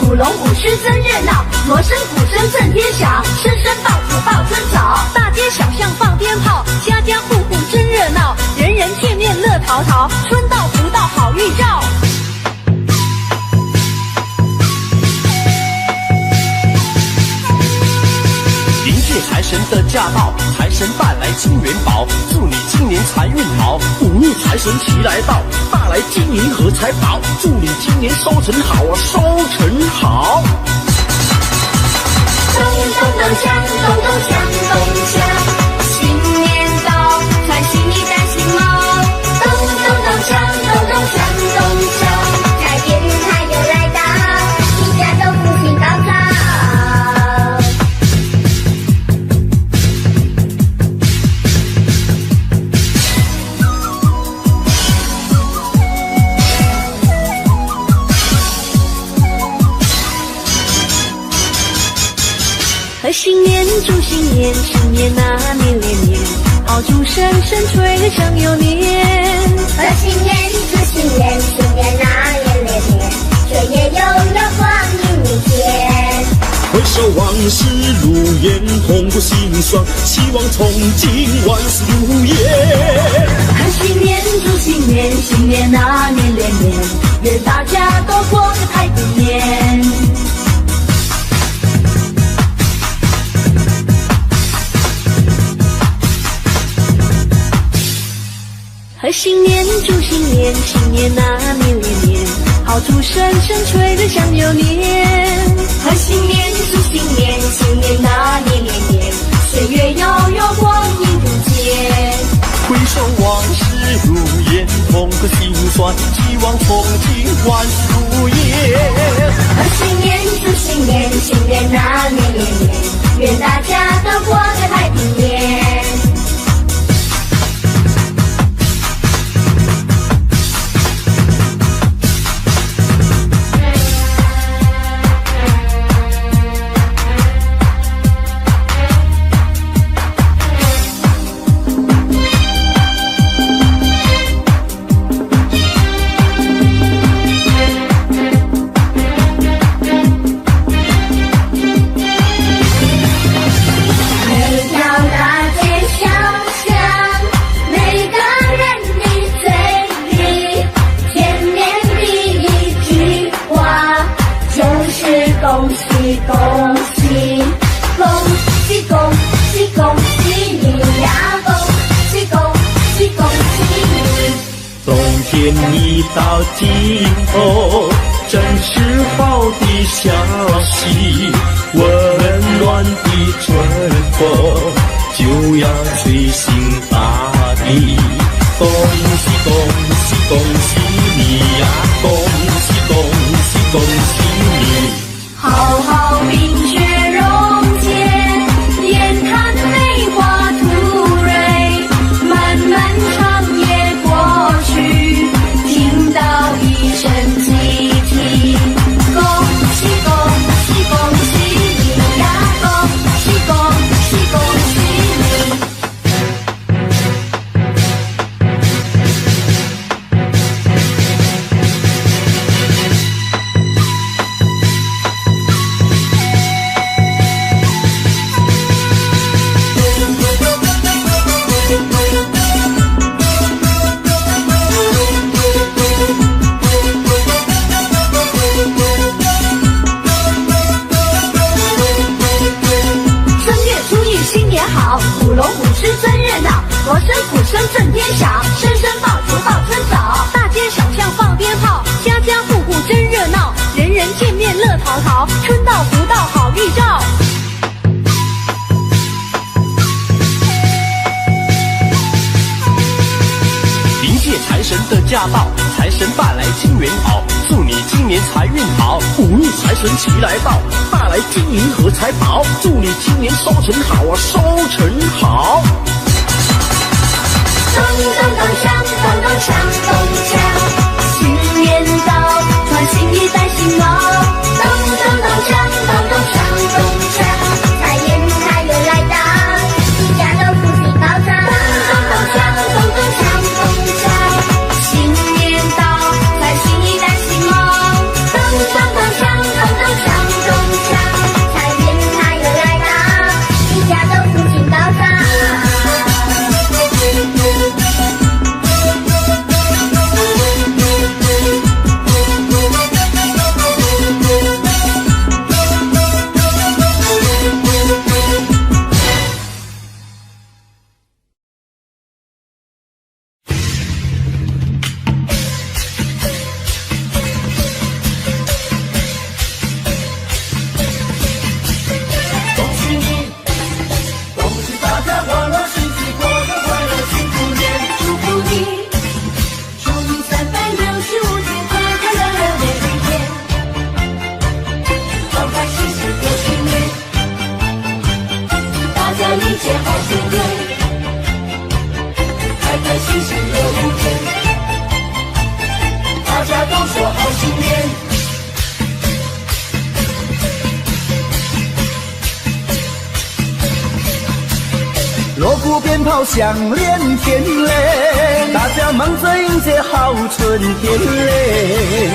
舞龙舞狮真热闹，锣声鼓声震天响，声声爆竹报春早。大街小巷放鞭炮，家家户户真热闹，人人见面乐淘淘，春到福到好预兆。迎接财神的驾到，财神伴来金元宝，祝你今年财运好。五路财神齐来到，大来金银和财宝，祝你今年收成好啊，收成好。咚咚咚锵，咚咚锵，咚锵，新年到，传新一代新貌。咚咚咚锵，咚咚锵，咚锵，财源财又来到，一家都福星高照。贺新年，祝新年，新年那年连年，炮竹声声吹响又年。贺新年，祝新年，新年那年连年，岁月悠悠光阴明天。回首往事如烟，痛过心酸，希望从今万事如愿。贺新年，祝新年，新年那年连年，愿大家都过个太平年。贺新年，祝新年，新年那年连年，炮竹声声吹得响又年。贺新年，祝新年，新年那年连年，岁月悠悠光阴如箭。回首往事如烟，痛过心酸，希望从今万事如意。贺新年，祝新年，新年那年连年，愿大家都过个太平年。恭喜恭喜恭喜恭喜恭喜你呀！恭喜恭喜恭喜你！冬天已到尽头，真是好的消息，温暖的春风就要吹醒大地。恭喜恭喜恭喜你呀！恭喜恭喜恭喜你！好好冰雪融解，眼看梅花吐蕊，漫漫长夜过去，听到一声集体，恭喜恭喜恭喜你呀！恭喜恭喜恭喜你！舞龙舞狮真热闹，锣声鼓声震天响，声声爆竹报春早。大街小巷放鞭炮，家家户户真热闹，人人见面乐淘淘，春到福到好预兆。迎接财神的驾到，财神伴来金元宝，祝你今年财运好。五路财神齐来到，大来金银和财宝，祝你今年收成好啊，收成好。咚咚咚锵，咚咚锵，咚锵，新年到，传新一代新貌。咚咚咚锵，咚咚锵，咚锵，财源财又来到，一家都福星高照。咚咚咚锵，咚咚锵，咚锵，新年到，传新一代新貌。咚咚咚锵，咚咚锵。鼓鞭炮响连天嘞，大家忙着迎接好春天嘞。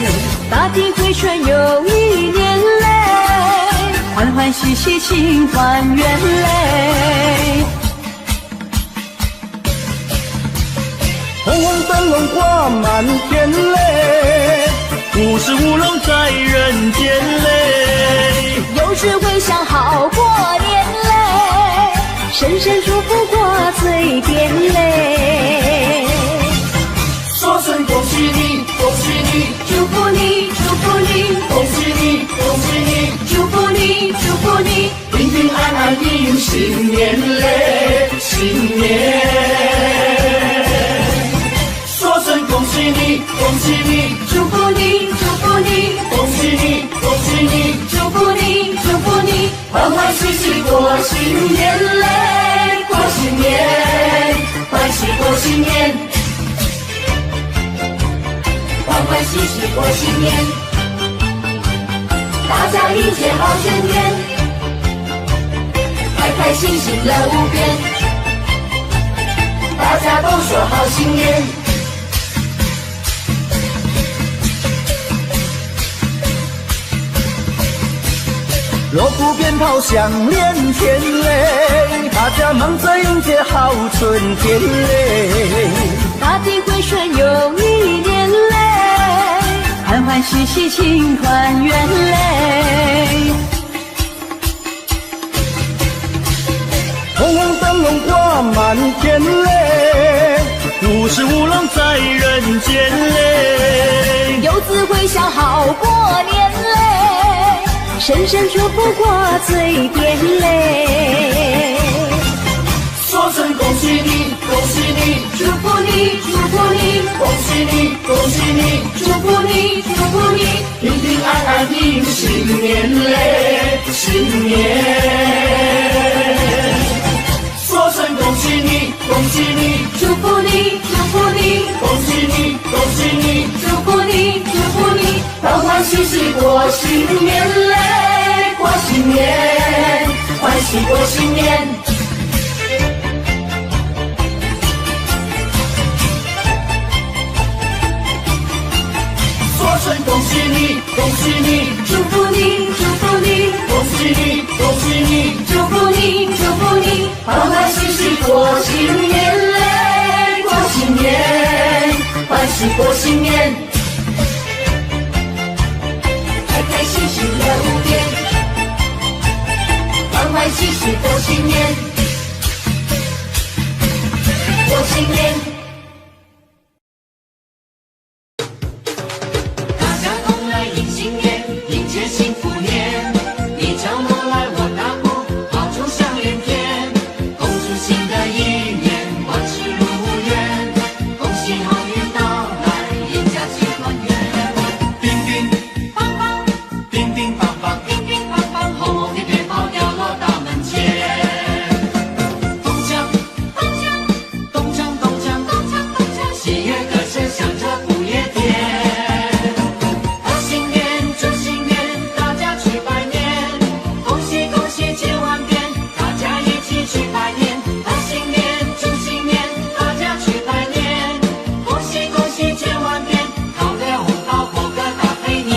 大地回春又一年嘞，欢欢喜喜庆团圆嘞。红红灯笼挂满天嘞，五十五龙在人间嘞，有智慧想好过年嘞，声声祝福挂嘴边嘞。说声恭喜你，恭喜你，祝福你，祝福你，恭喜你，恭喜你，祝福你，祝福你，平平安安迎新年嘞，新年。说声恭喜你，恭喜你，祝福你，祝福你，恭喜你，恭喜你，祝福你，祝福你，欢欢喜喜过新年嘞，过新年，欢喜过新年，欢欢喜喜过新年，大家迎接好春天，开开心心乐无边，大家都说好新年。锣鼓鞭炮响连天嘞，大家忙着迎接好春天嘞。大地回春又一年嘞，欢欢喜喜庆团圆嘞。红红灯笼挂满天嘞，五十五龙在人间嘞，有智慧想好过年嘞，声声祝福挂嘴边嘞。说声恭喜你，恭喜你，祝福你，祝福你，恭喜你，恭喜你，祝福你，祝福你，平平安安迎新年嘞，新年。说声恭喜你，恭喜你，祝福你，祝福你，恭喜你，恭喜你，祝福你，祝福你，欢欢喜喜过新年嘞，过新年，欢喜过新年。说声恭喜你，恭喜你，祝福你，祝福你，恭喜你，恭喜你，祝福你，祝福你，欢欢喜喜过新年嘞，过新年，欢喜过新年。开开心心乐无边，欢欢喜喜过新年，过新年。大家同来迎新年，迎接幸福年。你敲锣来我打鼓，炮竹响连天。恭祝新的一年万事如愿，恭喜好运到来，一家齐团圆。叮叮棒棒，叮叮棒棒，乒乒乓乓，红红的鞭炮掉落大门前。咚锵，咚锵，咚锵咚锵，咚锵咚锵，喜悦歌声响彻不夜天。贺新年，祝新年，大家去拜年，恭喜恭喜千万遍，大家一起去拜年。贺新年，祝新年，大家去拜年，恭喜恭喜千万遍，讨个红包过个大肥年。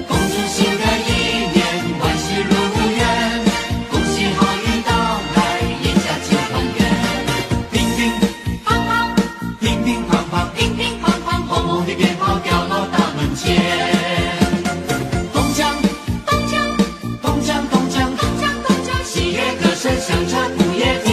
恭祝新的一年万事如愿，恭喜好运到来，一家齐团圆。叮叮棒棒，叮叮乓乓，乒乒乓乓，红红的鞭炮掉落大门前。咚锵，咚锵，咚锵咚锵，咚锵咚锵，喜悦歌声响彻不夜天。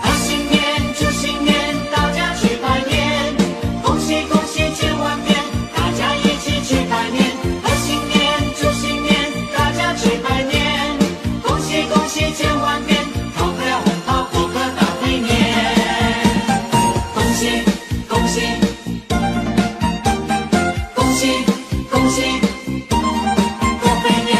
贺新年，祝新年，大家去拜年，恭喜恭喜千万遍，大家一起去拜年。贺新年，祝新年，大家去拜年，恭喜恭喜千万遍，讨个红包过个大肥年。恭喜恭喜，恭喜恭喜，过肥年。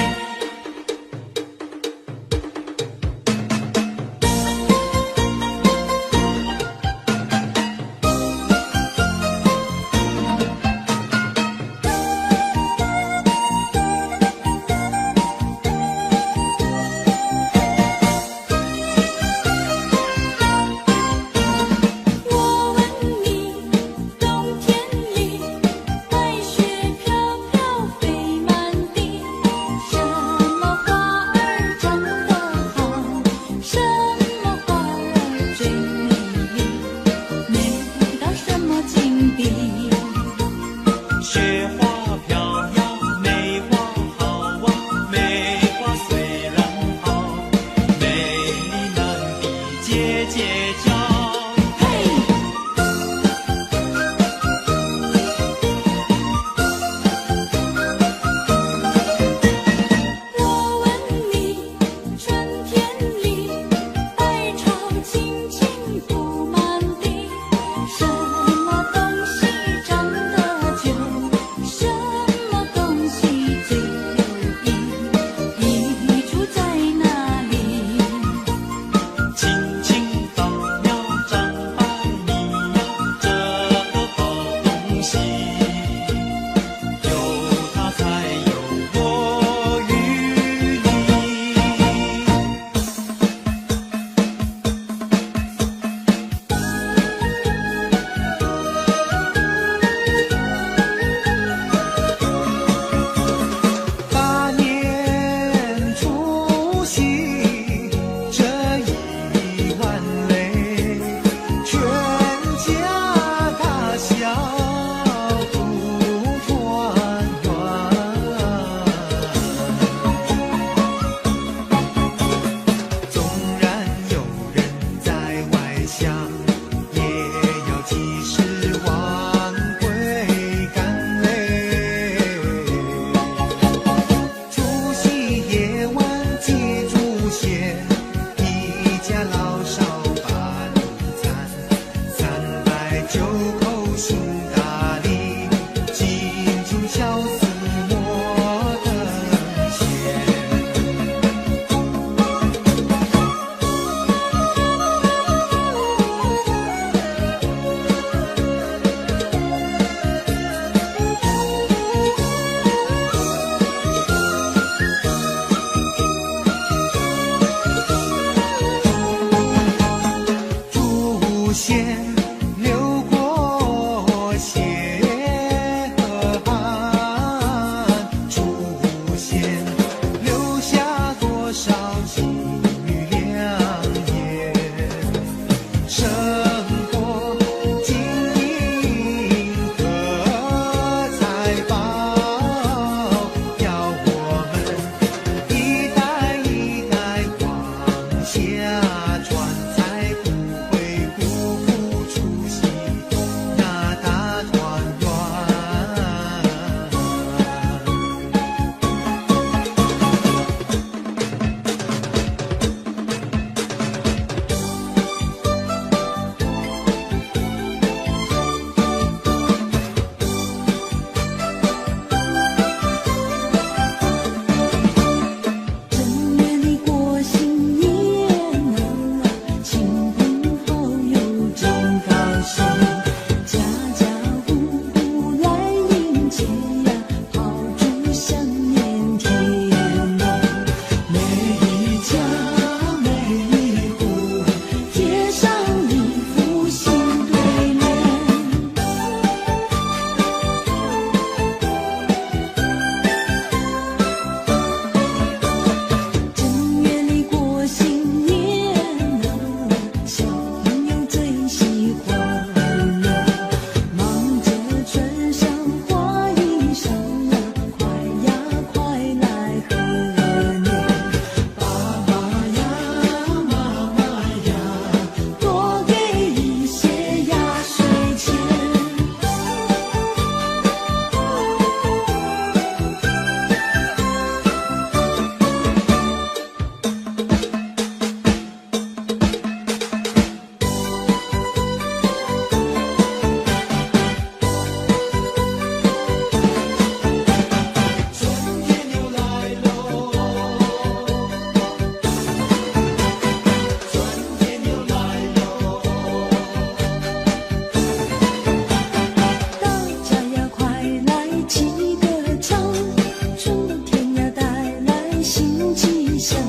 声，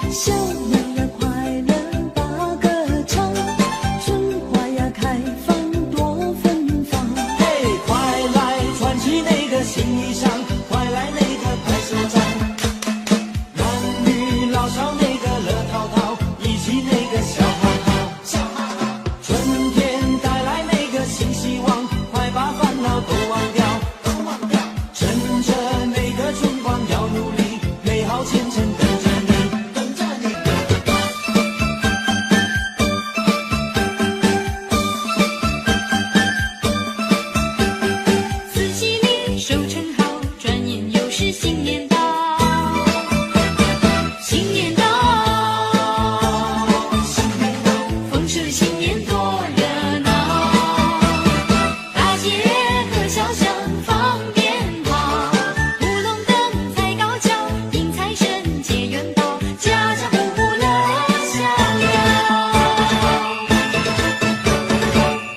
小鸟儿快乐把歌唱，春花呀开放多芬芳。嘿，快来穿起那个新衣裳，快来那个拍手掌，男女老少那个乐淘淘，一起那个笑哈哈，笑哈哈。春天带来那个新希望，快把烦恼都忘掉，都忘掉。趁着那个春光要努力，美好前程等着你，等着你。四季里收成好，转眼又是新年到。新年到，新年到，丰收的新年多热闹，大街和小巷放鞭炮，舞龙灯踩高跷，迎财神接元宝，家家户户乐逍遥。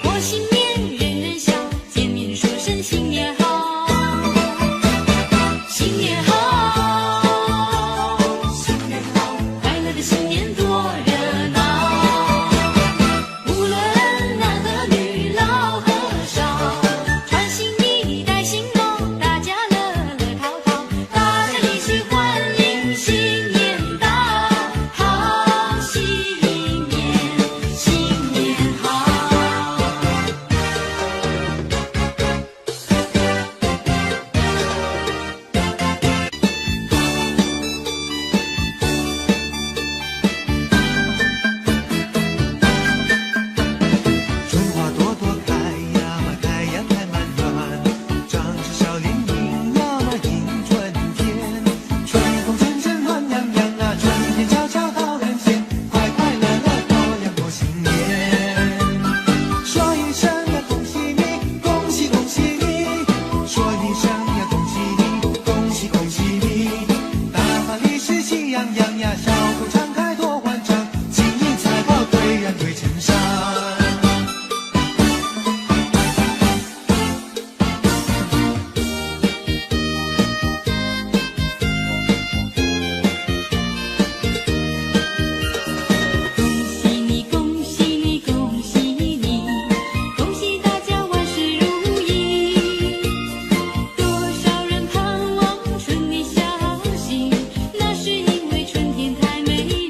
过新年人人笑，见面说声新年好，新年好，新年好，快乐的新年多热闹，无论男和女老和少，穿新衣戴新帽，大家乐乐淘淘，大家一起欢迎新年到，好新年，新年好。春花朵朵开呀嘛，开呀开满园，长着小脸迎呀嘛迎春天。春风阵阵暖洋洋啊，春天悄悄到人间，快快乐乐过两过新年。说一声呀恭喜你，恭喜恭喜你，说一声呀恭喜你，恭喜恭喜你。大发利是喜洋洋呀，小口常开多欢畅，金银财宝堆呀堆成山。恭喜你，恭喜你，恭喜你，恭喜大家万事如意。多少人盼望春天消息，那是因为春天太美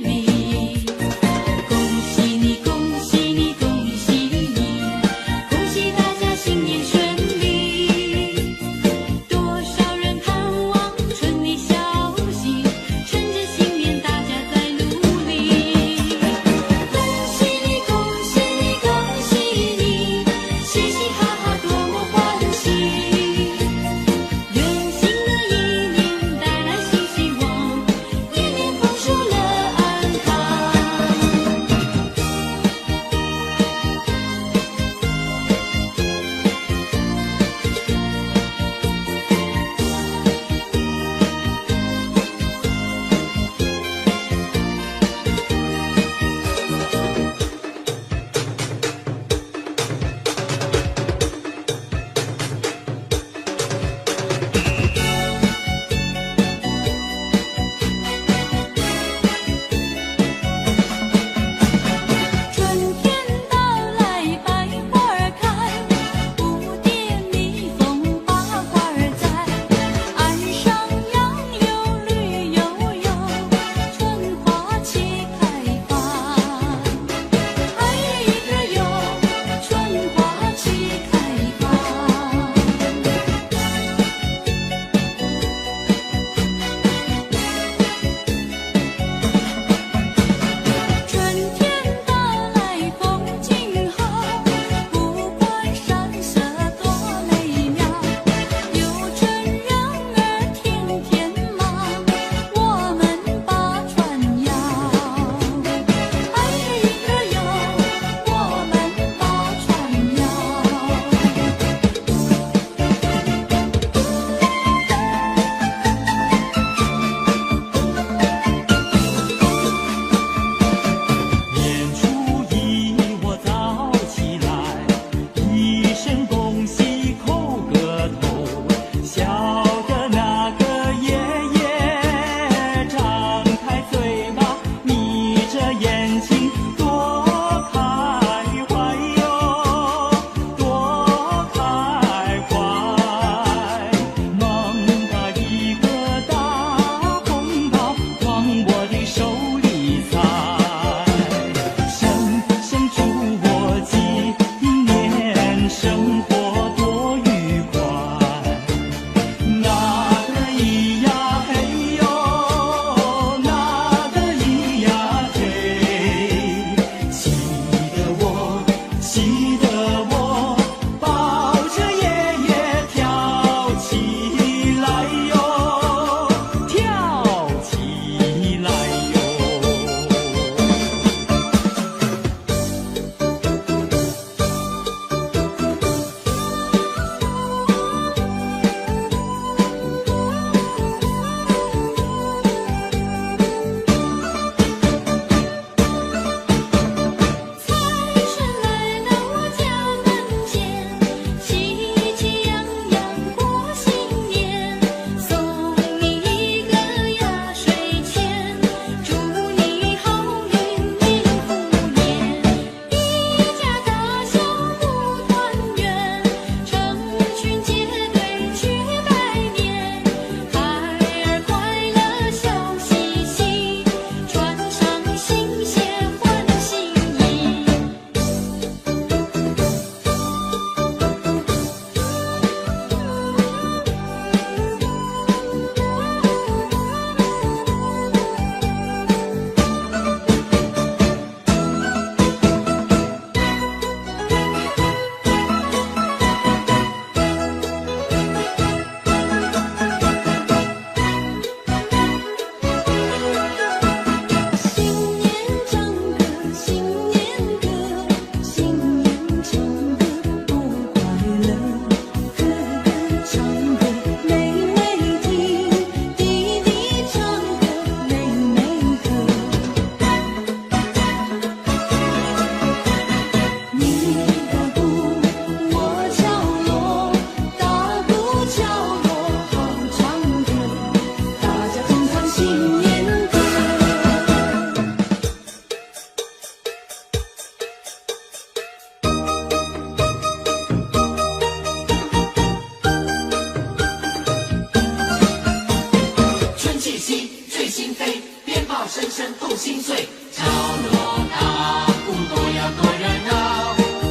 鞭炮声声透心碎，敲锣打鼓多呀多热闹，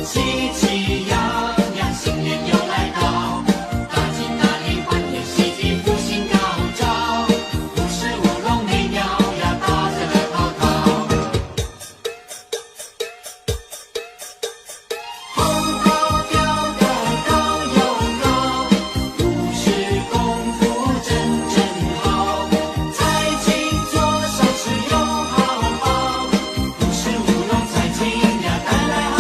喜气洋洋新年又来到，大吉大利欢天喜地福星高照，五十五龙美妙呀大乐淘淘，红桃飘得高又高，五十功夫真好，财经做少吃又好饱，五十五龙财经呀带来好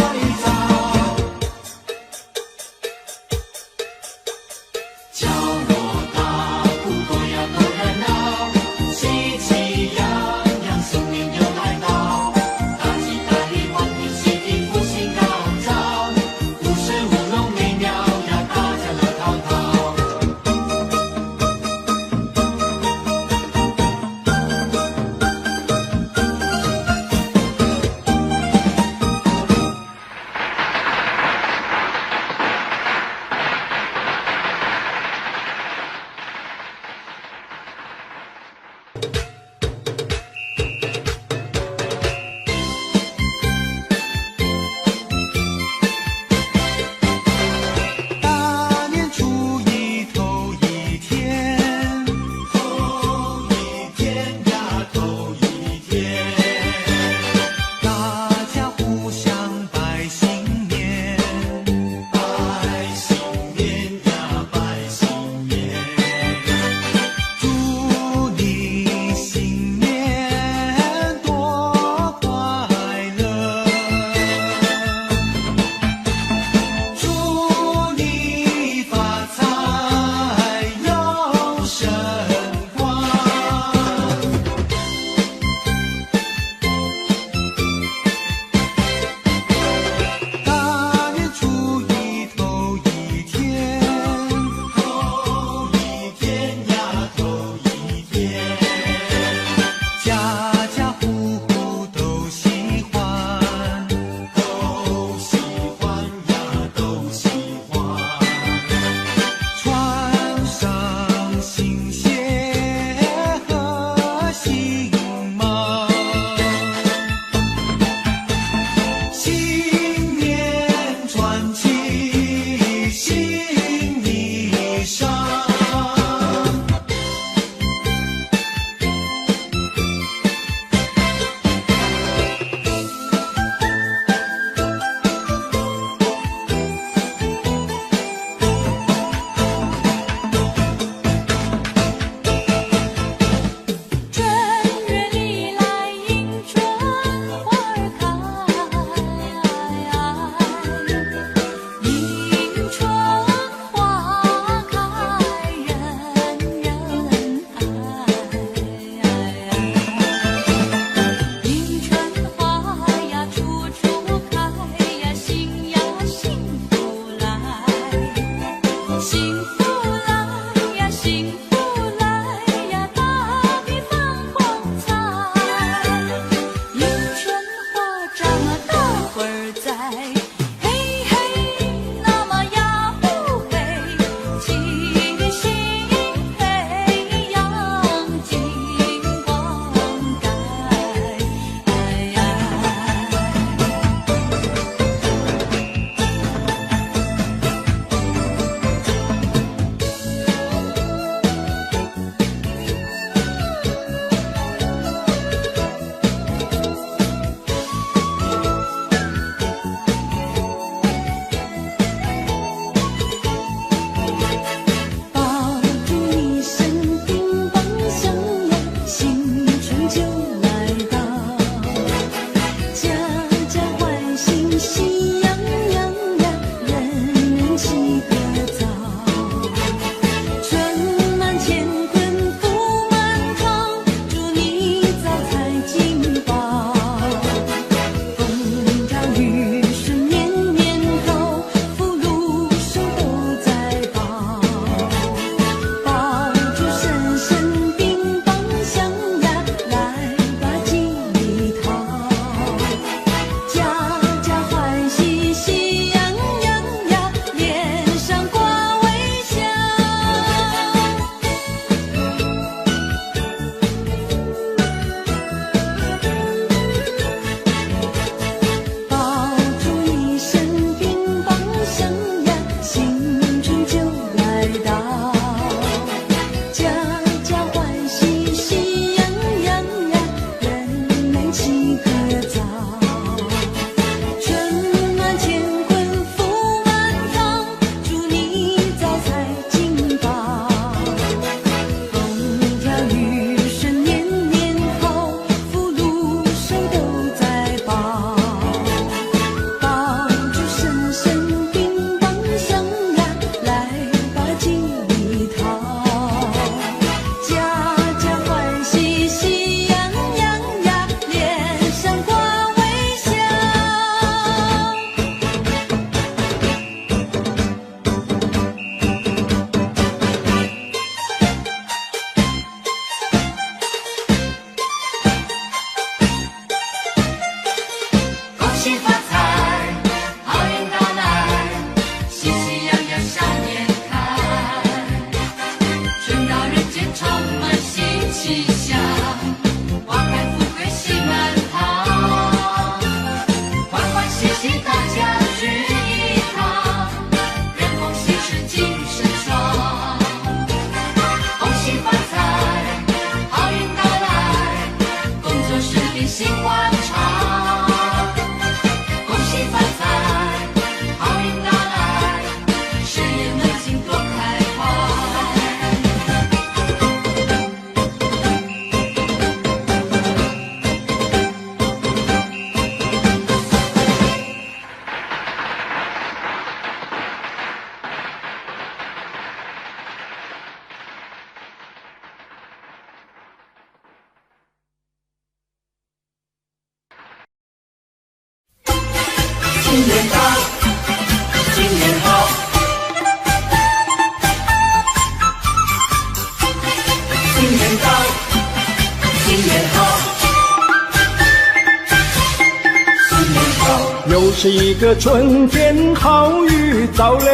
年新欢唱，恭喜发财，好运到来，事业门庭多开怀。新年到，新年好，新年到，新年好，新年好，又是一个春天好预兆嘞，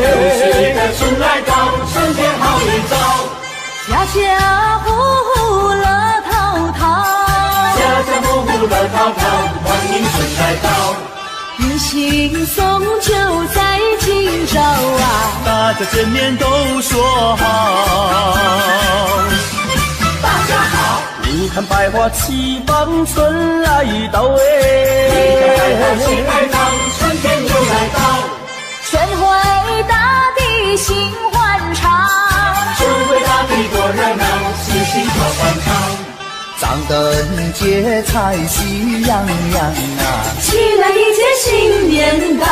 又是一个春来到，春天好预兆，家家户户乐淘淘，家家户户乐淘淘，欢迎春来到。迎新送旧在今朝啊，大家见面都说好。大家好，你看百花齐放，春来到你看百花齐哎，开放，春天又来到，春回大地心欢畅，春回大地多热闹，喜庆好欢唱。张灯结彩喜洋洋啊，起来迎接新年到，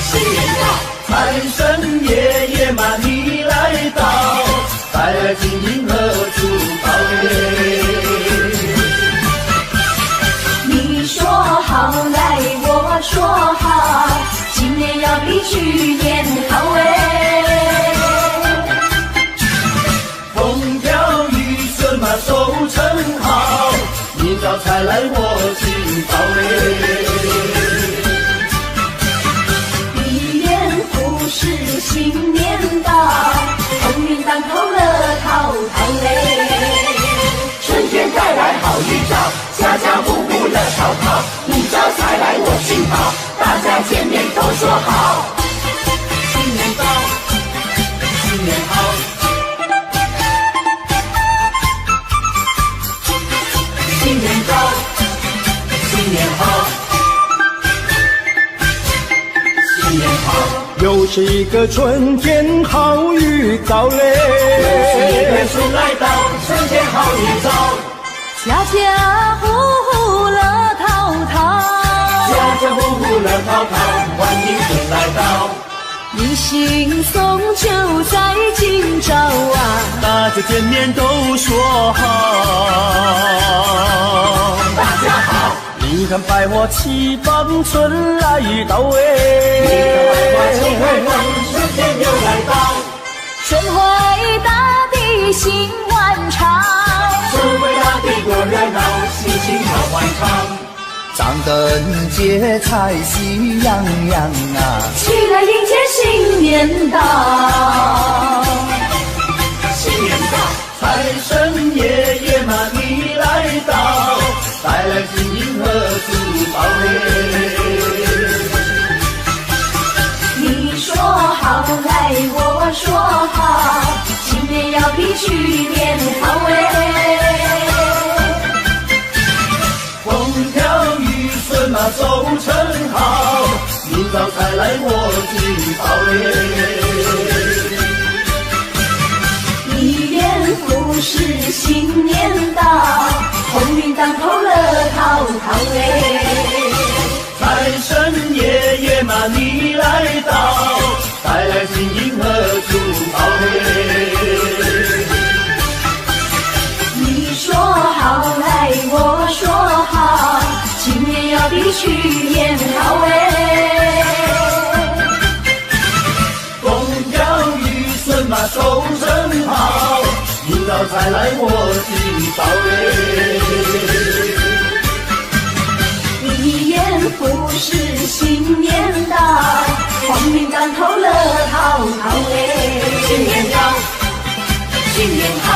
新年到，财神爷爷嘛你来到，带来金银和珠宝耶。你说好来我说好，今年要比去年好哎。风调雨顺嘛收成好，明早才来我敬报嘞。一年复始新年到，鸿运当头乐淘淘嘞。春天带来好预兆，家家户户乐淘淘，明早才来我敬报，大家见面都说好。新年到，新年好，新年到，新年好，新年好，又是一个春天好预兆嘞，又是一个春来到，春天好预兆，家家户户乐淘淘，家家户户乐淘淘，欢迎春来到。迎新送旧在今朝啊，大家见面都说好。大家好，你看百花齐放，春来到你看百花齐开放，春天又来到，春回大地心欢畅，春回大地多热闹，喜庆好欢唱。张灯结彩喜洋洋啊，起来迎接新年到，新年到，财神爷爷嘛你来到，带来金银和珠宝嘞。你说好来我说好，今年要比去年好哎。风调雨顺嘛收成好，明早才来我敬报嘞。一年复始新年到，鸿运当头乐淘淘哎。财神爷爷嘛你来到，带来金银和珠宝嘞。你说好来我说好，今年要比去年好哎。风调雨顺嘛收成好，明早才来我敬报嘞。一年复始新年到，鸿运当头乐淘淘哎。新年到，新年好。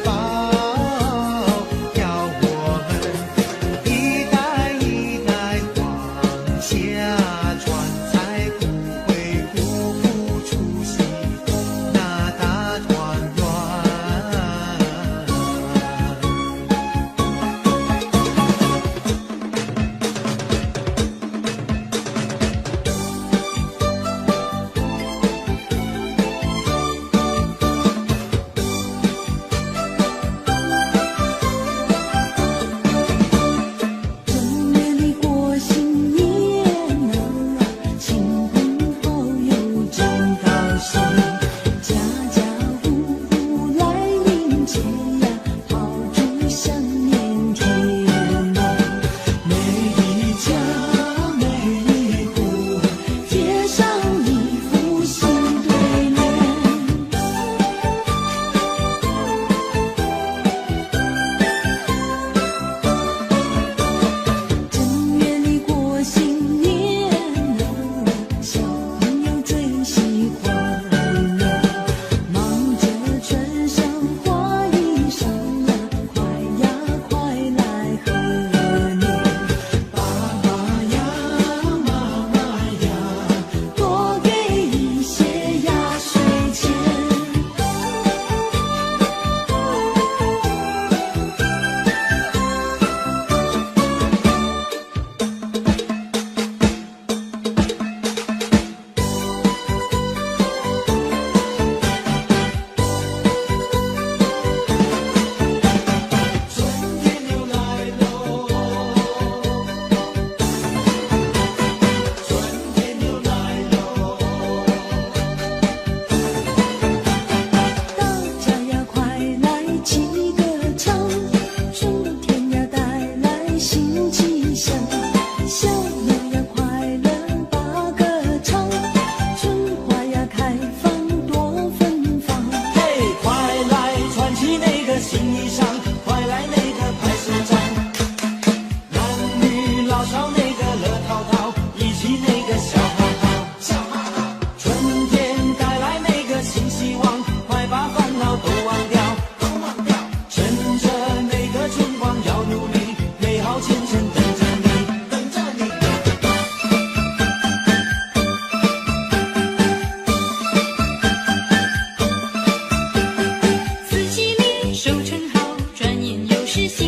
抱，要我们一代一代往下传，才不会辜负除夕那大团圆。正月里过新年啊，亲朋好友真高兴，家家户户来迎接呀，炮竹响连天呐，每一家每一户贴上一副新对联。正月里过新年啊，小朋友最喜欢了，忙着穿上花衣裳啊，快呀快来贺年。爸爸呀妈妈呀，多给一些压岁钱。春天又来喽，春天又来喽，大家呀，快来齐歌唱，春天呀带来新气象，小鸟呀快乐把歌唱，春花呀开放多芬芳。嘿，快来穿起那个新衣裳，快来那个拍手掌，男女老少那个乐淘淘，一起那个笑哈哈，笑哈哈。春天带来那个新希望，快把烦恼都忘掉，都忘掉。趁着那个春光要努力，美好前程等着你，等着你。四季里收成好，转眼又是新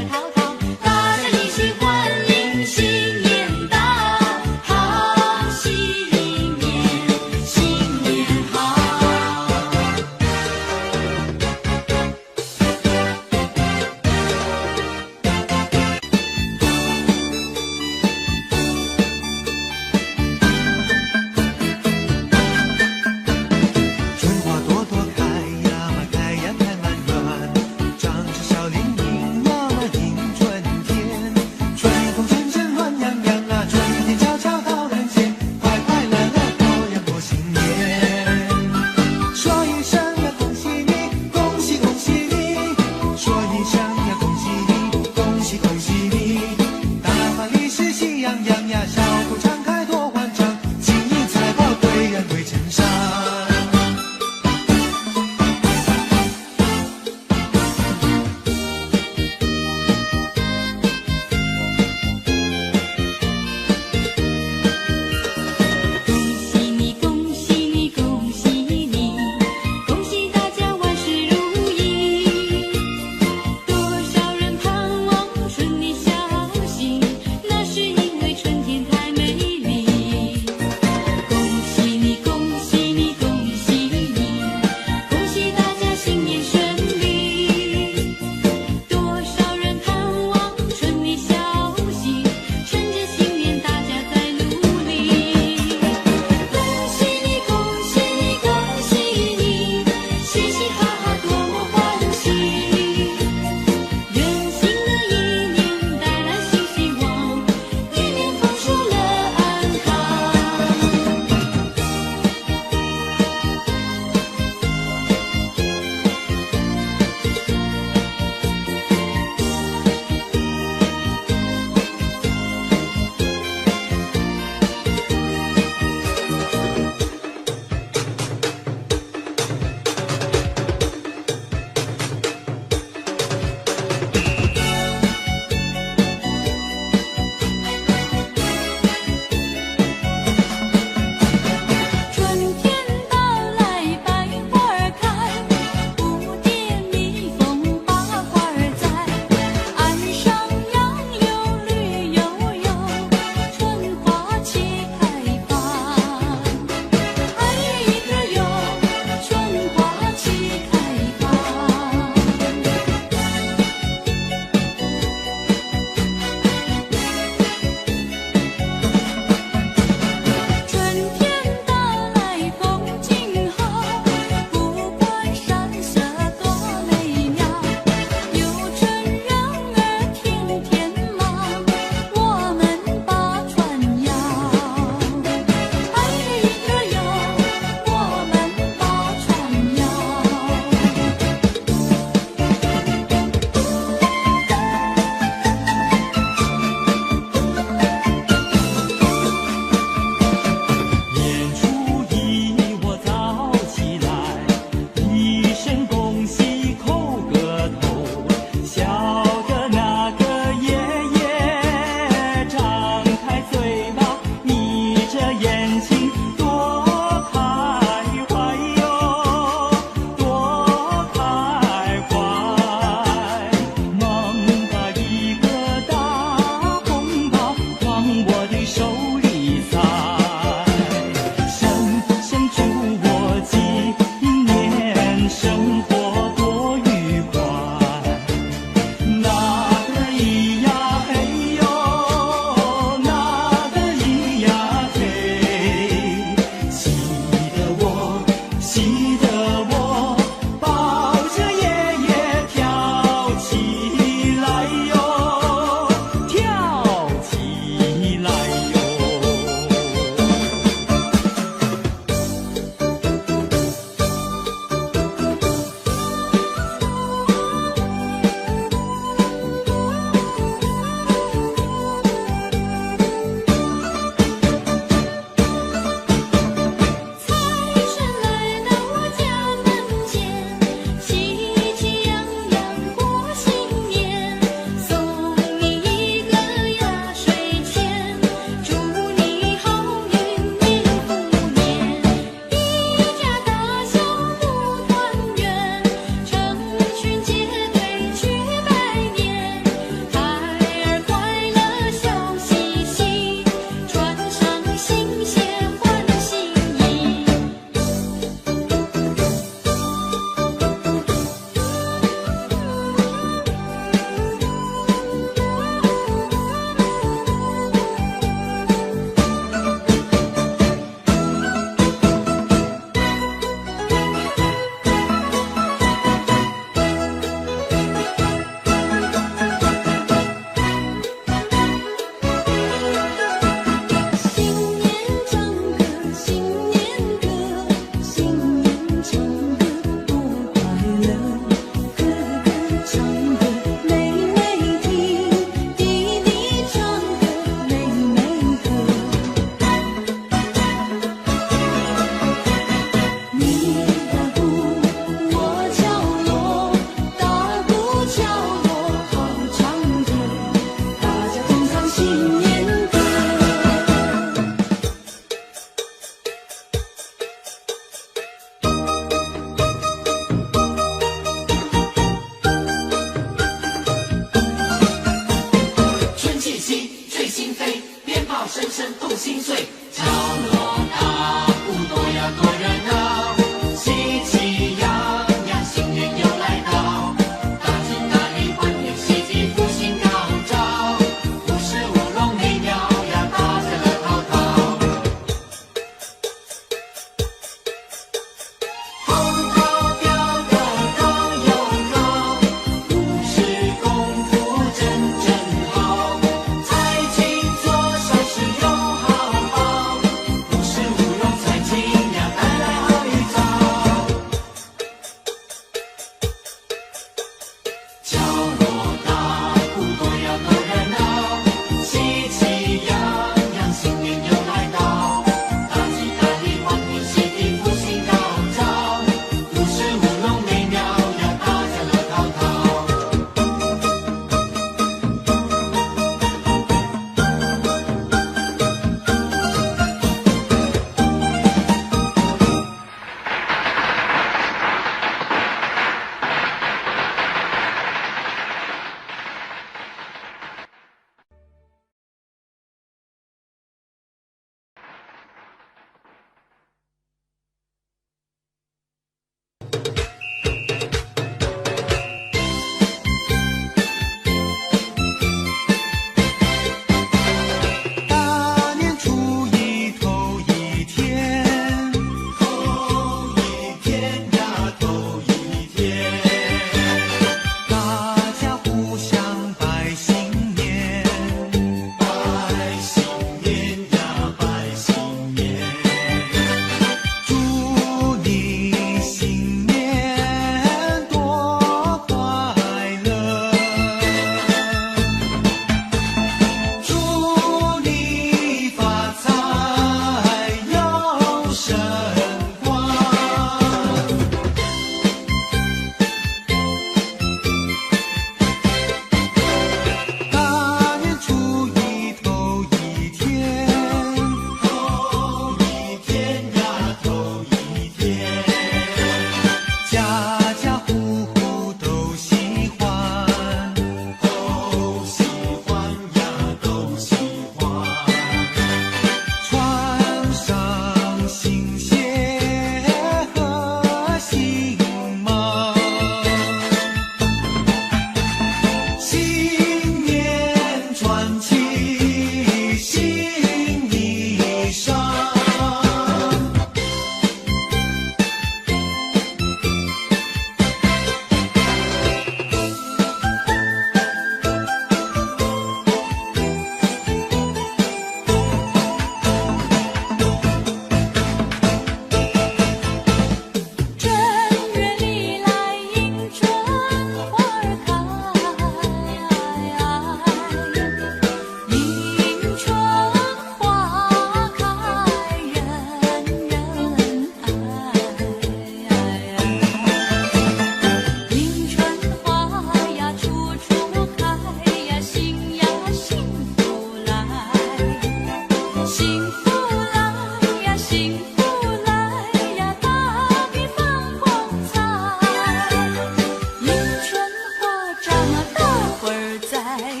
嘿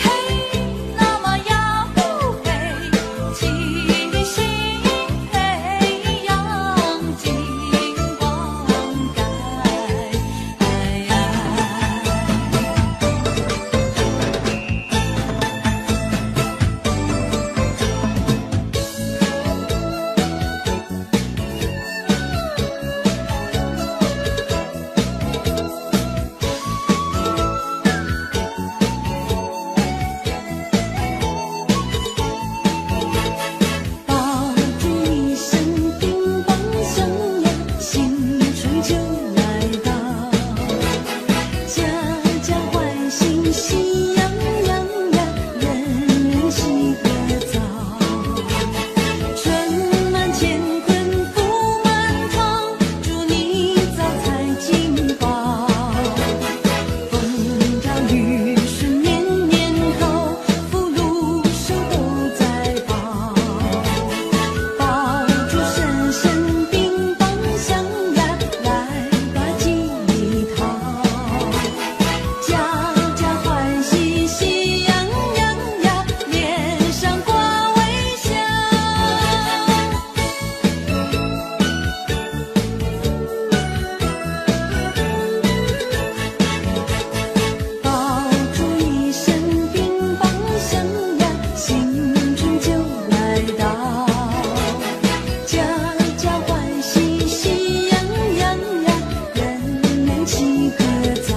嘿，那么呀呼嘿，七里星嘿阳金光盖。爆竹一声乒乓响呀，新春就来到，家家欢欣喜洋洋呀，人人喜歌噪。春满乾坤福满堂，祝你早财进宝，风调雨顺年年好，福禄寿都在报。爆竹声声乒乓响呀，来把吉利讨，家家欢喜喜洋洋呀，脸上挂微笑。爆竹一声乒乓响呀，新春就来到，家家欢喜喜洋洋呀，人人齐歌噪。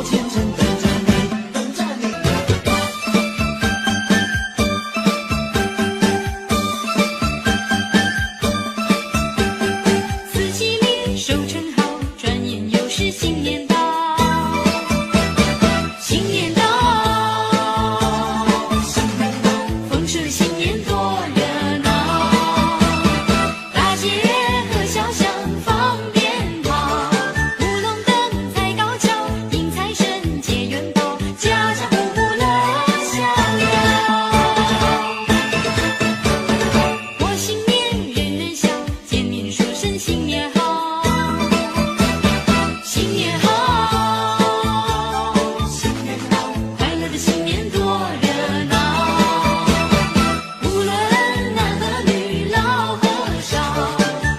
好前程等着你，等着你。四季里收成好，转眼又是新年到。新年到，丰收新年多热闹，大街和小巷放鞭炮，舞龙灯踩高跷，迎财神接元宝，家家户户乐逍遥。过新年人人笑，见面说声新年好，新年好。快乐的新年多热闹，无论男和女老和少，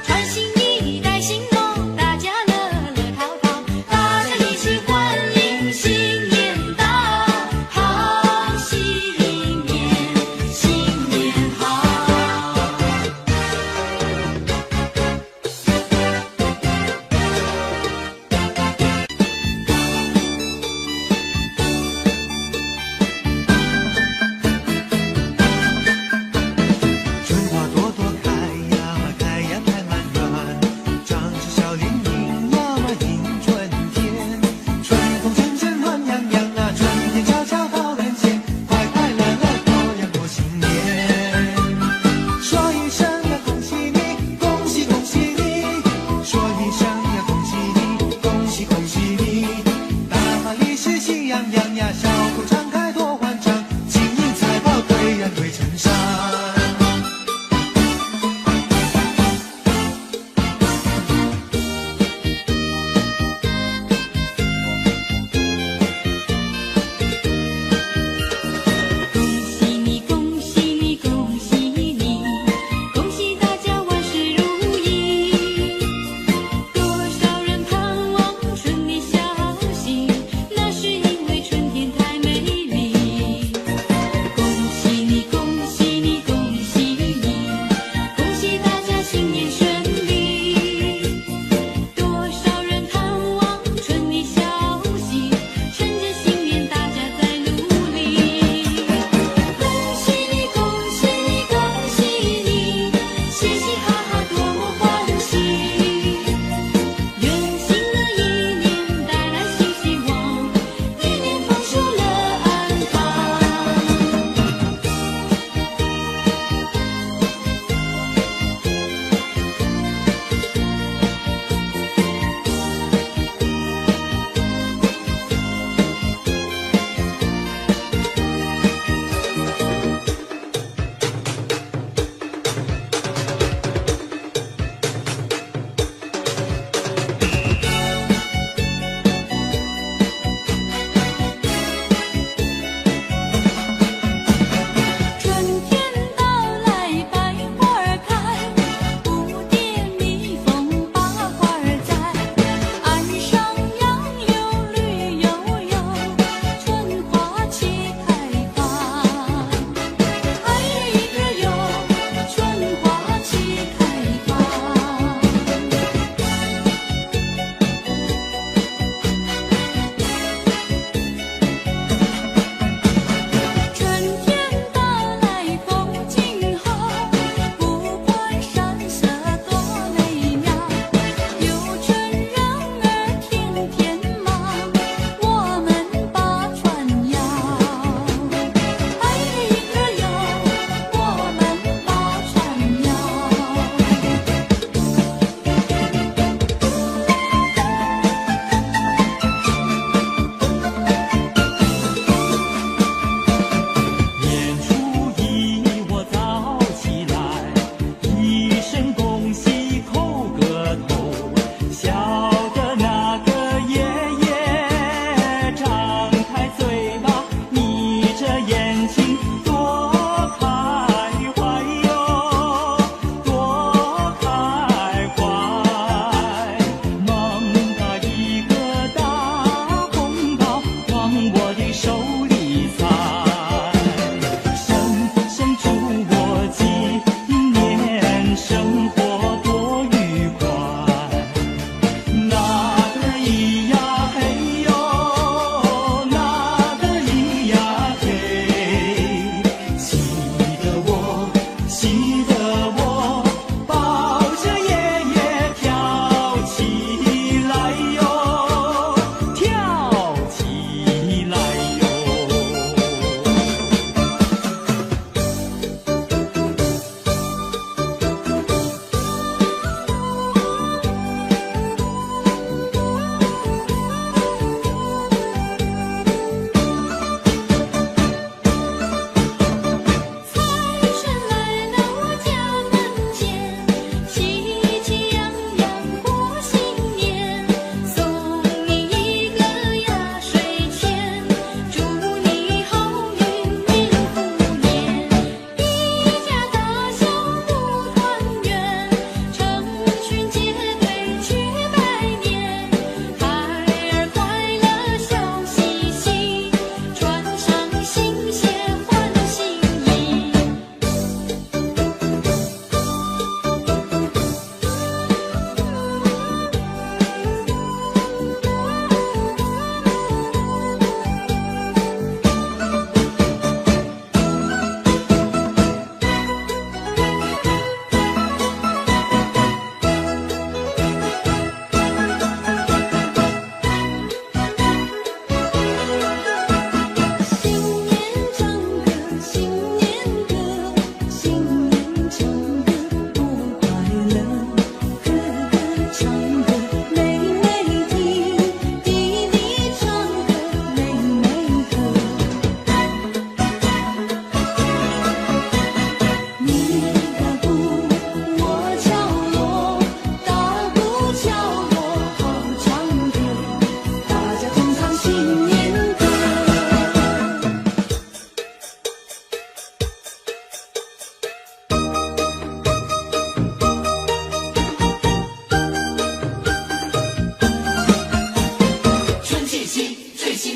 穿新衣戴新帽，大家乐乐淘淘，大家一起欢迎新年到，好新年，新年好。春花朵朵开呀嘛，开呀开满园，长着小脸迎呀嘛迎春天。春风阵阵暖洋洋啊，春天悄悄到人间，快快乐乐过呀过新年。说一声呀恭喜你，恭喜恭喜你，说一声呀恭喜你，恭喜恭喜你。大马利是喜洋洋呀，小口常开多欢畅，金银财宝堆呀堆成山。恭喜你，恭喜你，恭喜你，恭喜大家万事如意。多少人盼望春天消息，那是因为春天太美丽。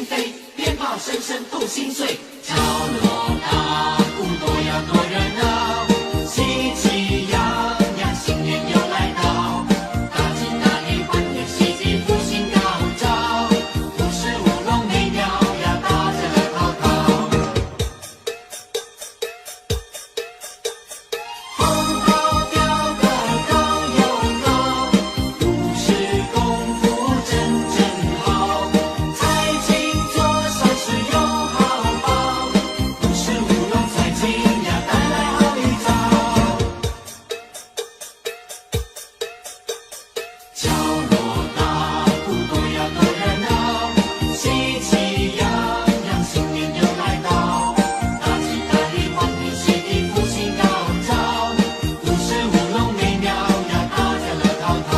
飞，鞭炮声声度心碎。敲锣打鼓多呀多热闹，喜气洋洋，新年又来到。大吉大利，欢天喜地，福星高照，五十五龙美妙呀，大家乐淘淘。红包掉得高又高，五十功夫真好。财经做善事有好报，五十五龙财经呀带来好预兆。敲锣打鼓多呀多热闹，喜气洋洋，新年又来到。大吉大利，欢天喜地，福星高照，五十五龙美妙呀，大家乐淘淘。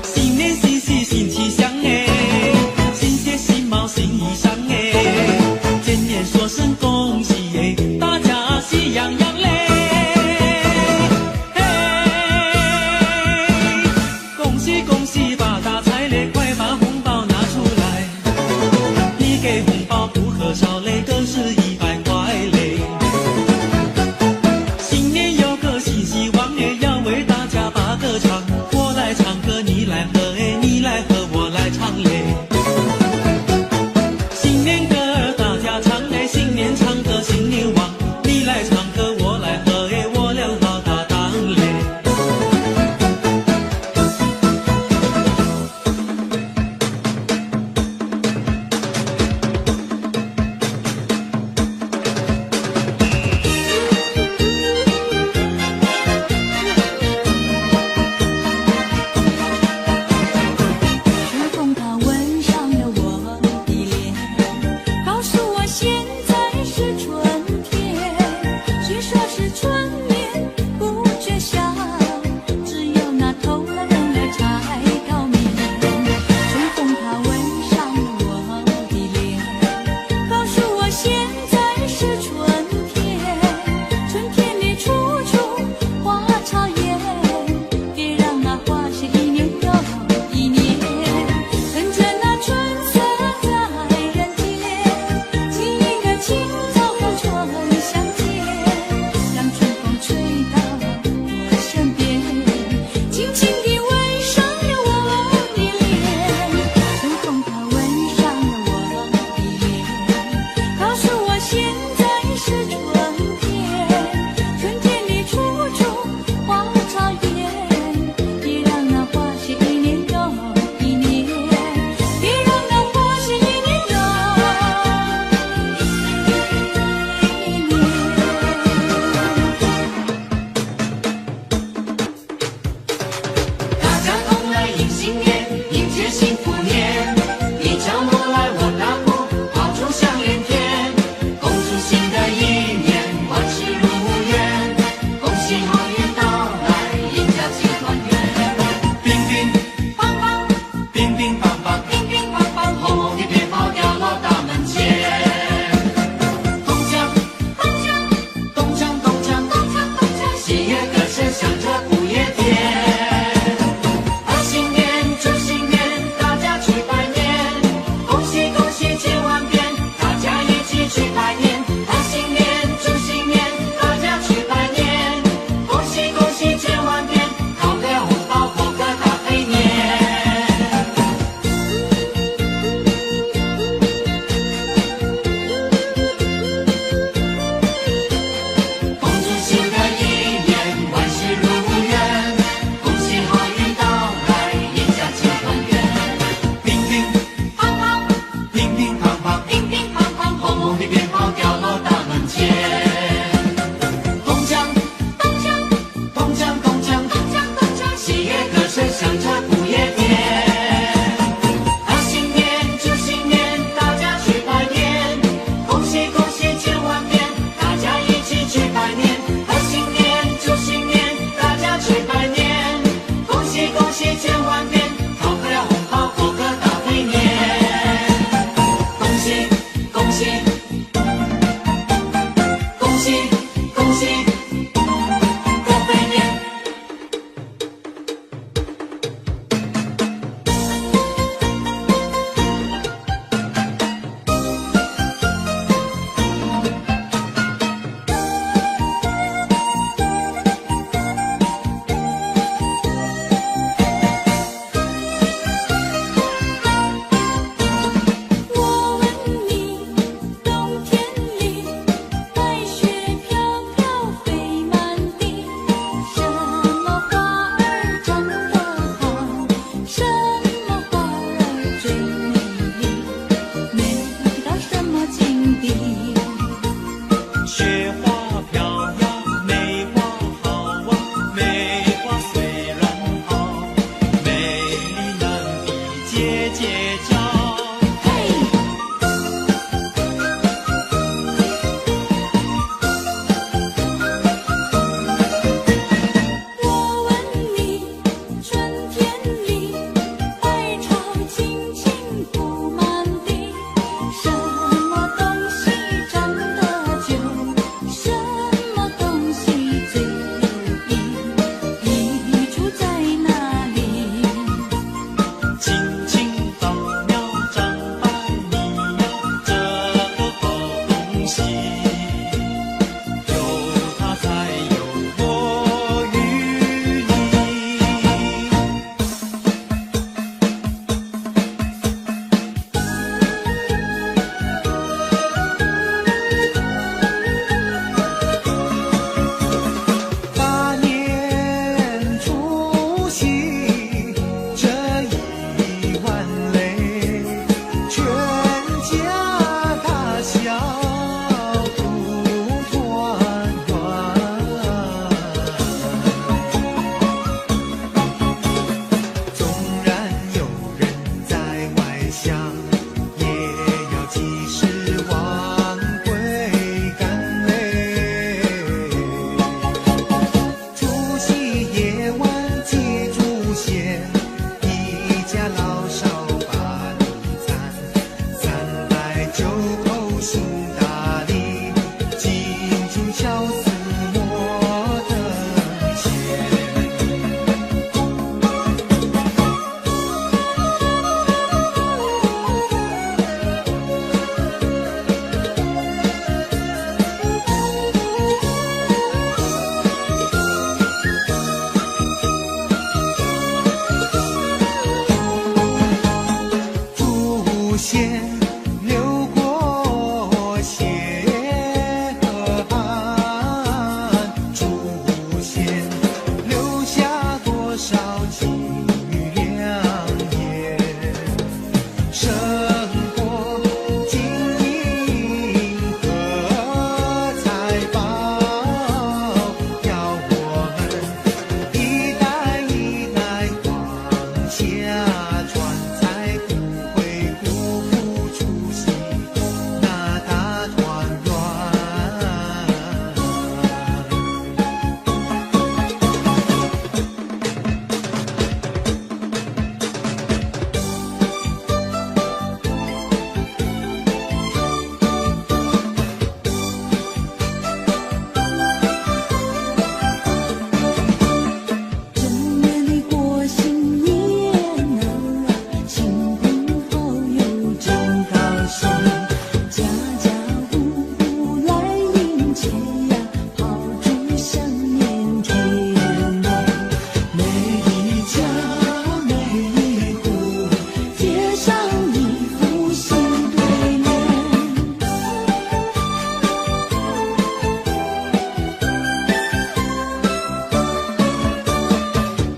新年新喜新气象哎，新鞋新帽新衣裳哎，见面说声恭喜哎，大家喜洋喜恭喜过肥年。我问你，冬天里白雪飘飘飞满地，什么花儿长得好，什么花儿最美丽，美到什么境地？雪花飘呀，梅花好啊，梅花虽然好，美丽难比姐姐俏。我问你，春天里百草青青铺满地，什么东西长得久，什么东西最有益，益处在哪里？青青稻苗长百里呀，这个好东西，有它才有我与你。大年除夕这一碗泪，全家大小都团圆。纵然有人在外乡，也要及时忘归干嘞。除夕夜晚祭祖先，一家老少把年餐，309口行大礼，敬酒敲四磨灯前。祖先流过血和汗，祖先留下多少金玉良言，生活金银和财宝，要我们一代一代往下传，才不会辜负除夕那大团圆。正月里过新年啊，亲朋好友真高兴，家家户户来迎接呀，炮竹响连天雷，每一家每一户贴上一副新对联。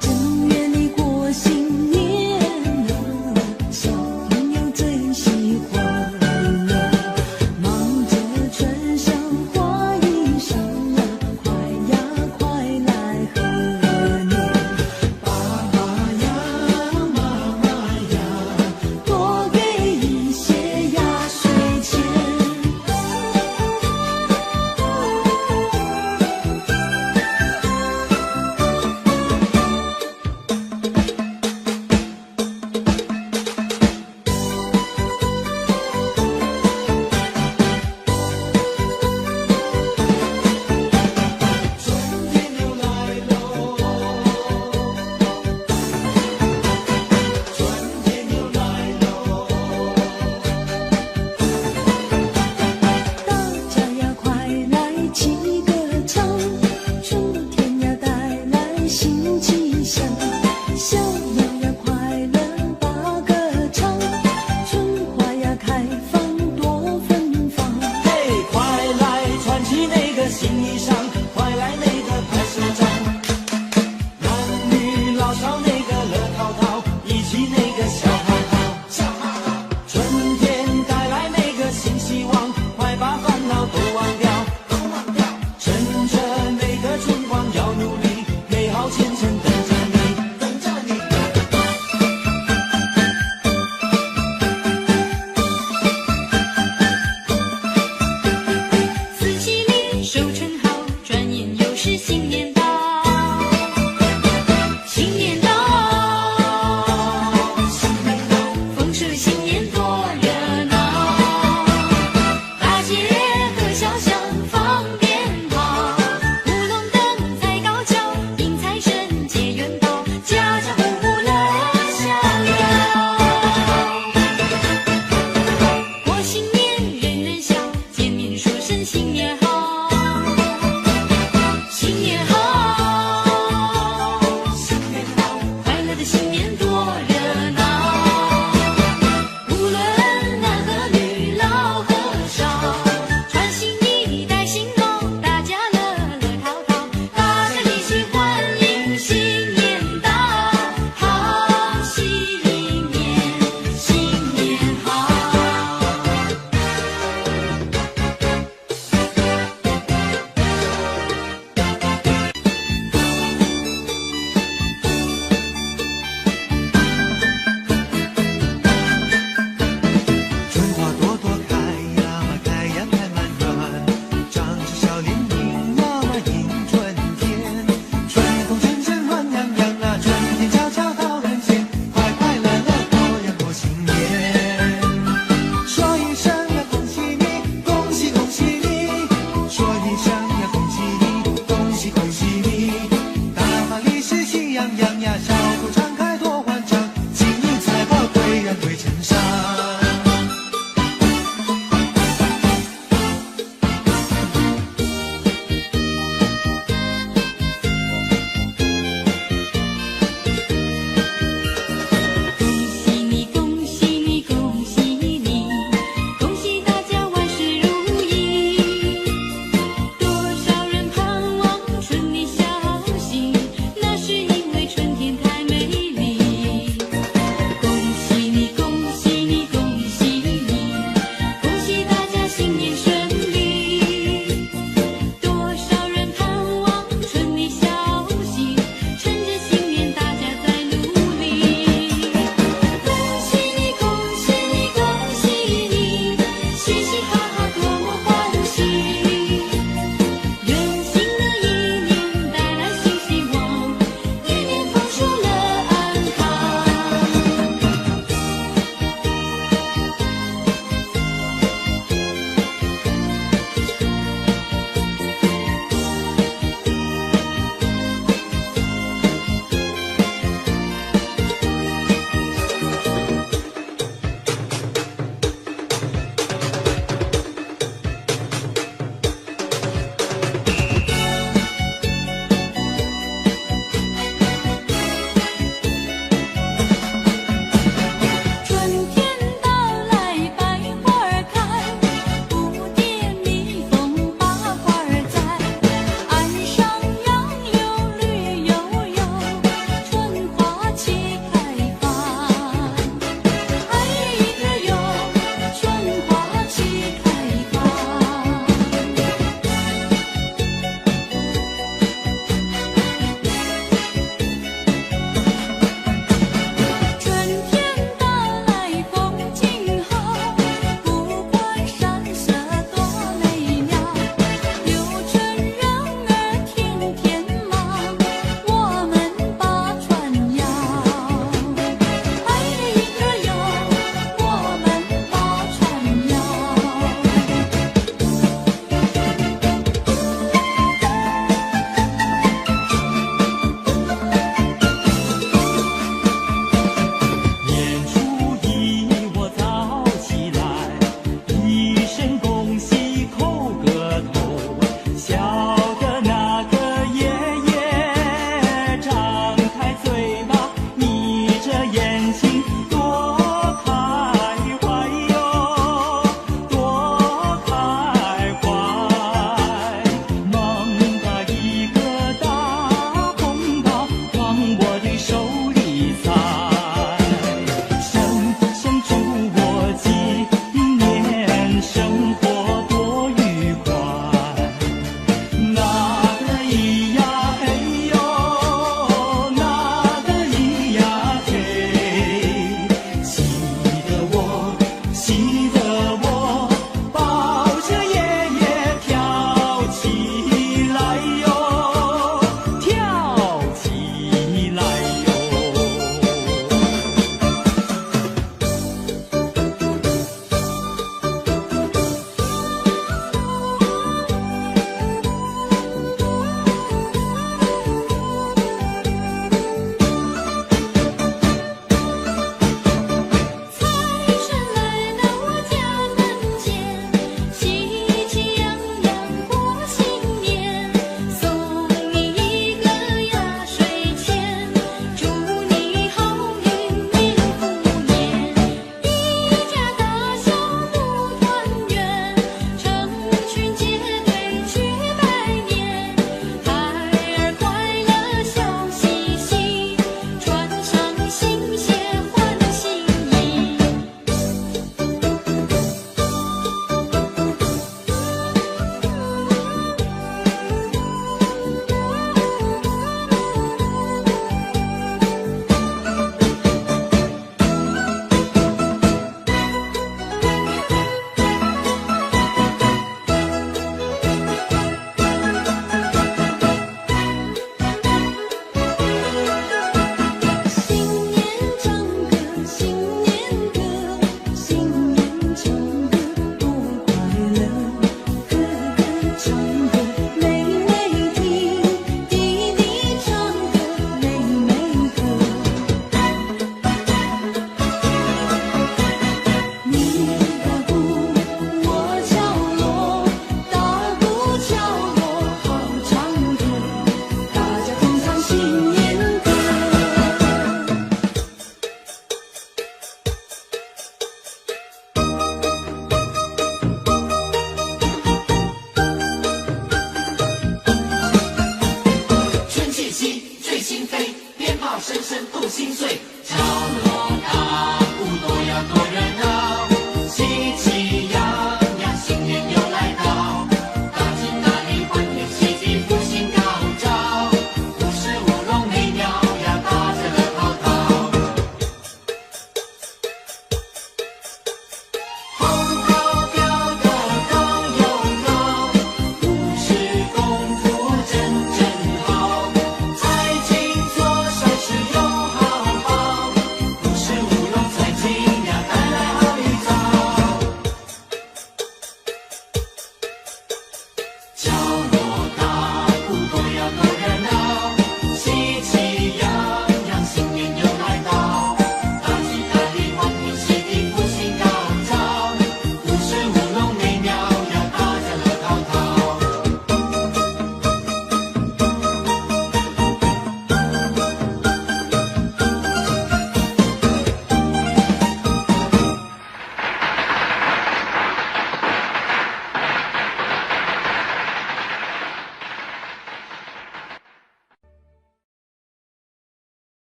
正月里过新年啊，小朋友最喜欢啊，忙着穿上花衣衣裳，快来那个拍手掌。男女老少那个乐淘淘，一起那个笑哈哈。春天带来那个新希望，快把烦恼都忘掉。趁着那个春光要努力，美好前程等着你。四季里收成好，转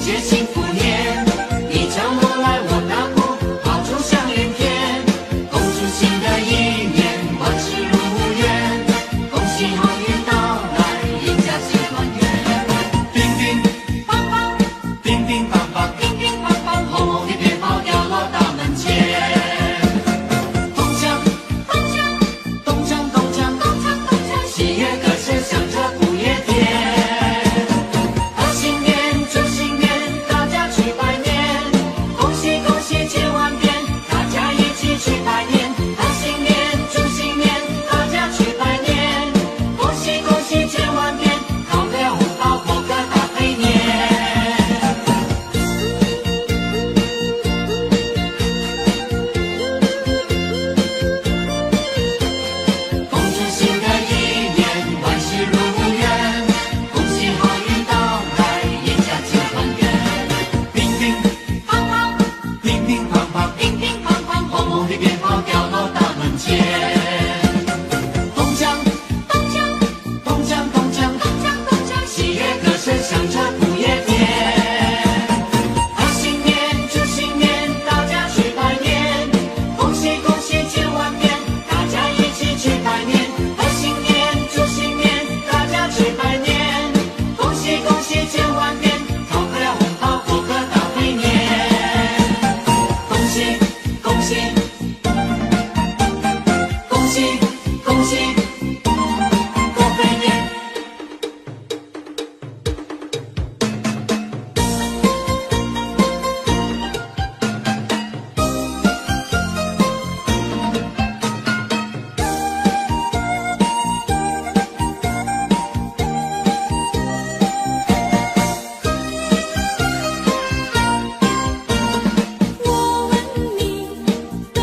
节幸福年，你敲锣来我打鼓，炮竹响连天。恭祝新的一年万事如愿，恭喜好运到来，一家齐团圆。叮叮梆梆，叮叮当当，乒乒乓乓，红红的鞭炮掉落大门前。咚锵咚锵咚锵咚锵咚锵咚锵，喜悦歌声响彻不夜天。贺新年，祝新年，大家去拜年，恭喜恭喜千万遍，大家一起去拜年。贺新年，祝新年，大家去拜年，恭喜恭喜千万遍，讨个红包过个大肥年。恭祝新的一年万事如愿，恭喜好运到来，一家齐团圆。叮叮梆梆，叮叮当当，乒乒乓乓，红红的鞭炮掉落大门前。咚锵咚锵咚锵咚锵咚锵咚锵，喜悦歌声响彻不夜天。贺新年，祝新年，大家去拜年，恭喜恭喜千万遍，大家一起去拜年。贺新年，祝新年，大家去拜年，恭喜恭喜千万遍，讨个红包过个大肥年。恭喜恭喜恭喜恭喜过肥年。我问你，都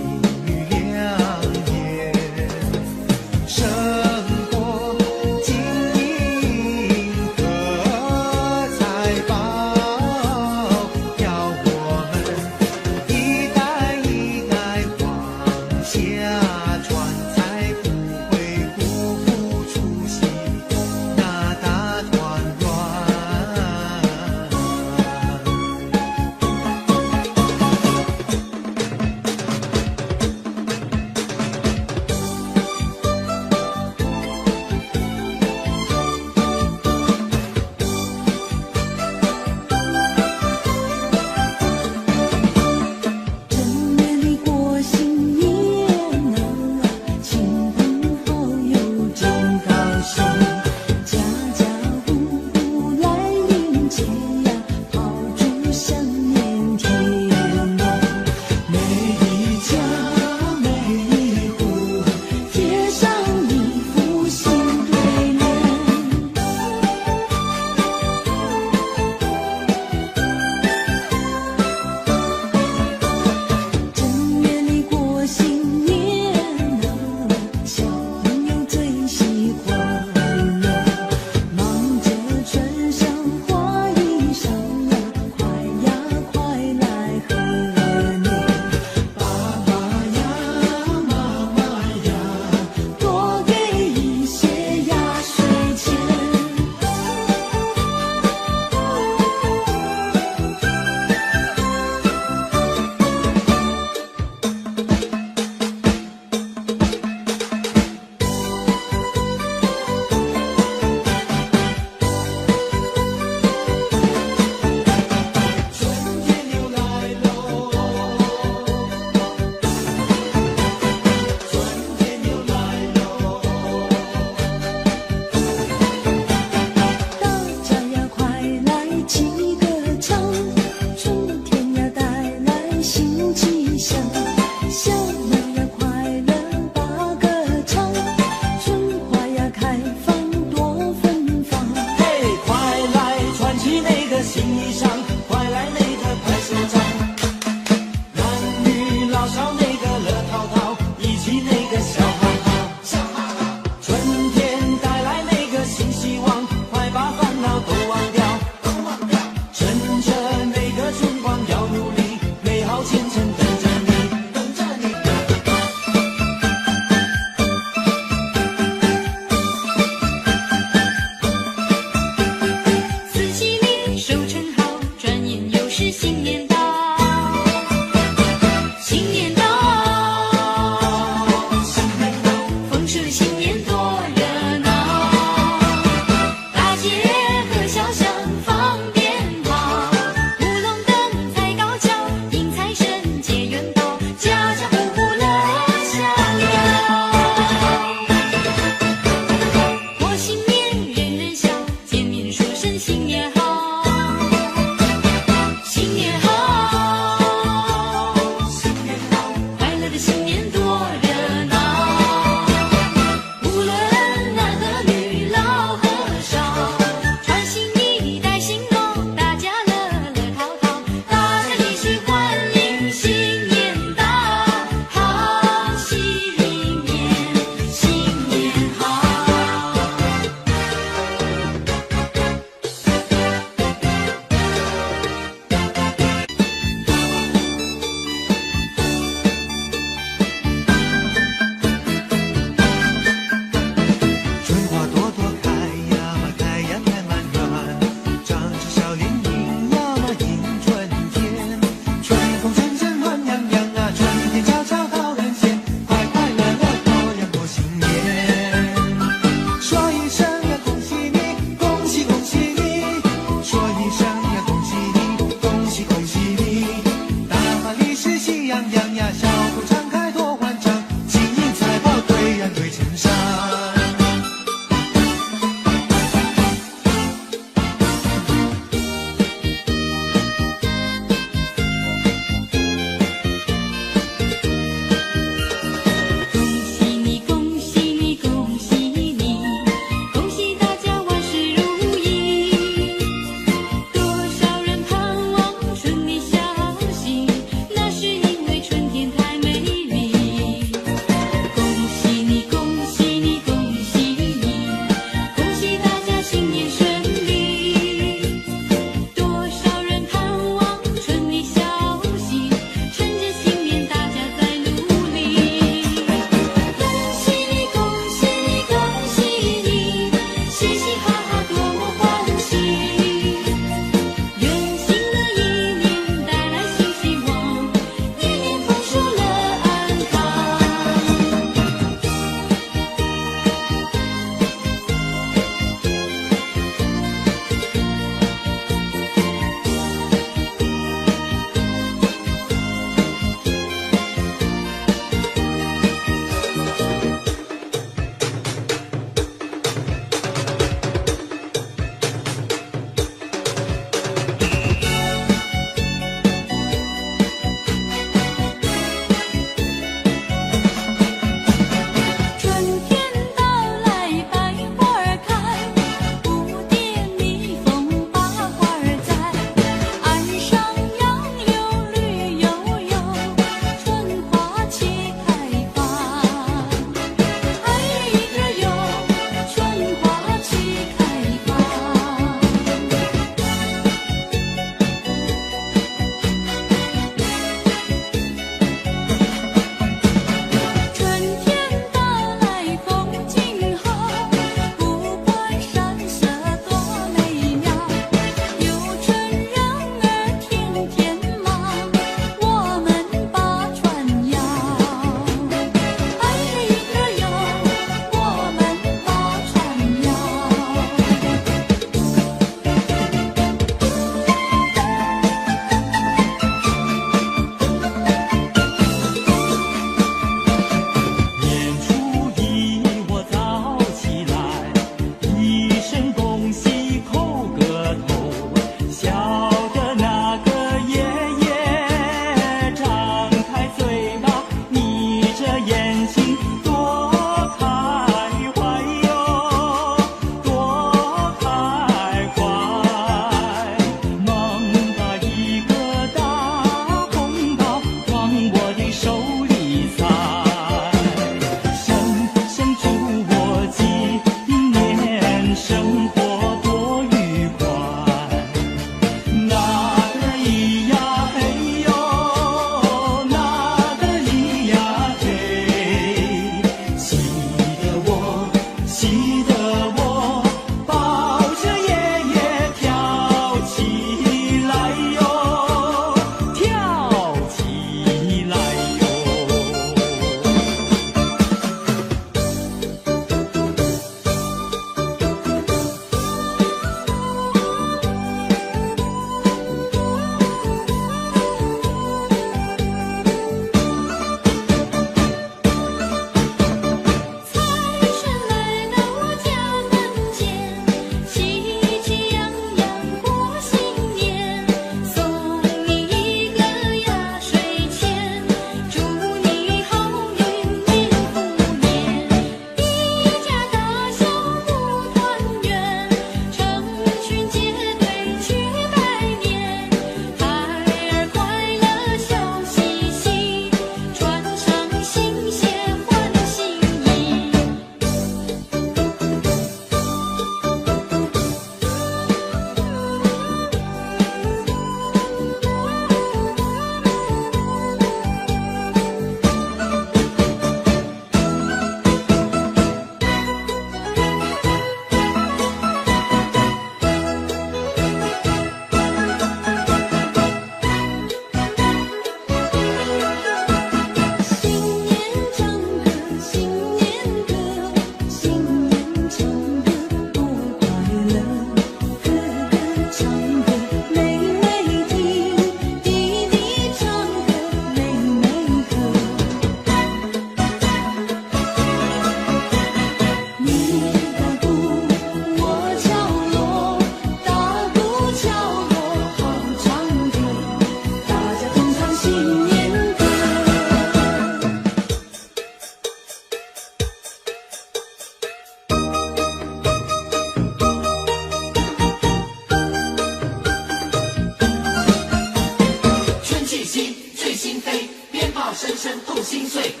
心碎。